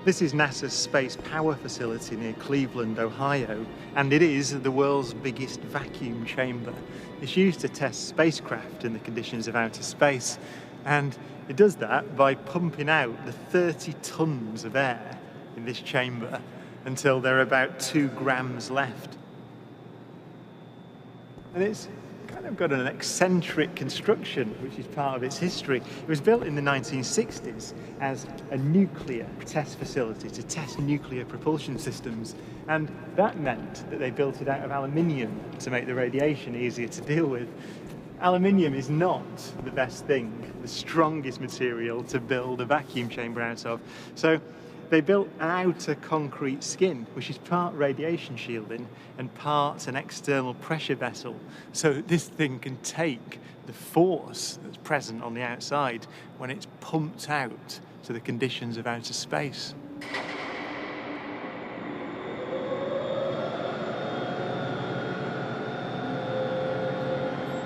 This is NASA's Space Power Facility near Cleveland, Ohio, and it is the world's biggest vacuum chamber. It's used to test spacecraft in the conditions of outer space, and it does that by pumping out the 30 tons of air in this chamber until there are about 2 grams left. And it's kind of got an eccentric construction, which is part of its history. It was built in the 1960s as a nuclear test facility to test nuclear propulsion systems, and that meant that they built it out of aluminium to make the radiation easier to deal with. Aluminium is not the best thing, the strongest material to build a vacuum chamber out of. So they built an outer concrete skin, which is part radiation shielding and part an external pressure vessel, so this thing can take the force that's present on the outside when it's pumped out to the conditions of outer space.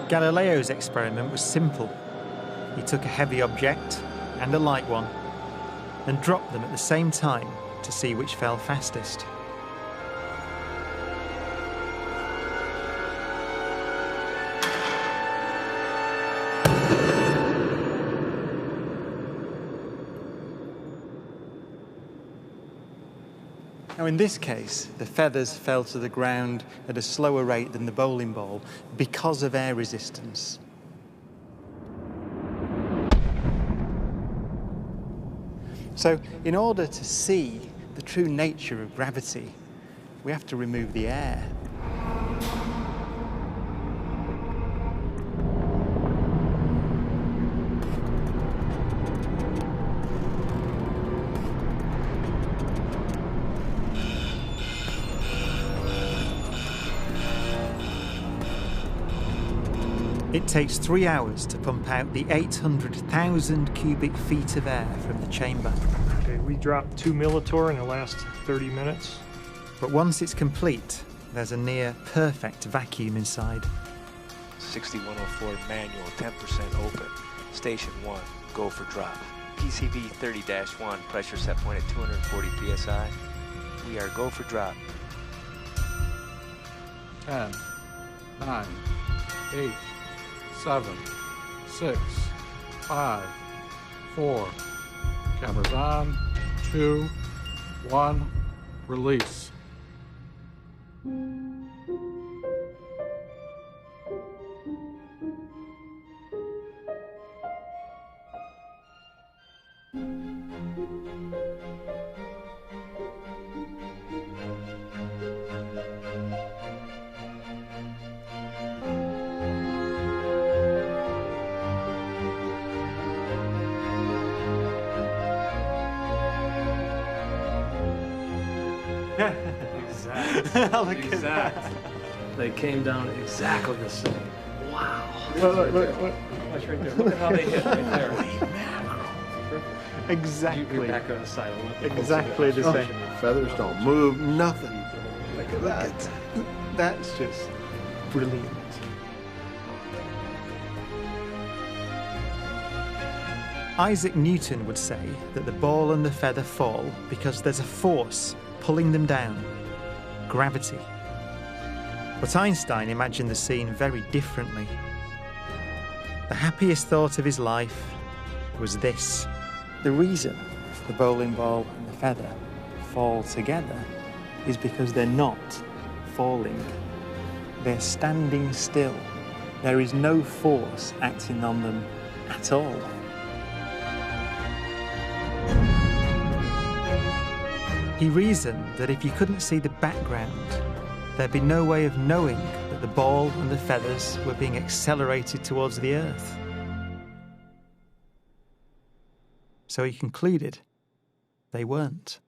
Galileo's experiment was simple. He took a heavy object and a light one and dropped them at the same time to see which fell fastest. Now in this case, the feathers fell to the ground at a slower rate than the bowling ball because of air resistance. So in order to see the true nature of gravity, we have to remove the air. It takes 3 hours to pump out the 800,000 cubic feet of air from the chamber. Okay, we dropped 2 millitorr in the last 30 minutes. But once it's complete, there's a near perfect vacuum inside. 6104 manual, 10% open. Station 1, go for drop. PCB 30-1, pressure set point at 240 psi. We are go for drop. 10, 9, 8, 7, 6, 5, 4. Cameras on. 2, 1. Release. Exact. They came down exactly the same. Wow. Look. Watch right there. Look at how they hit right there. Exactly. You're back on the side. Exactly the same. Feathers don't move, nothing. Look at that. That's just brilliant. Isaac Newton would say that the ball and the feather fall because there's a force pulling them down. Gravity. But Einstein imagined the scene very differently. The happiest thought of his life was this. The reason the bowling ball and the feather fall together is because they're not falling. They're standing still. There is no force acting on them at all. He reasoned that if you couldn't see the background, there'd be no way of knowing that the ball and the feathers were being accelerated towards the Earth. So he concluded they weren't.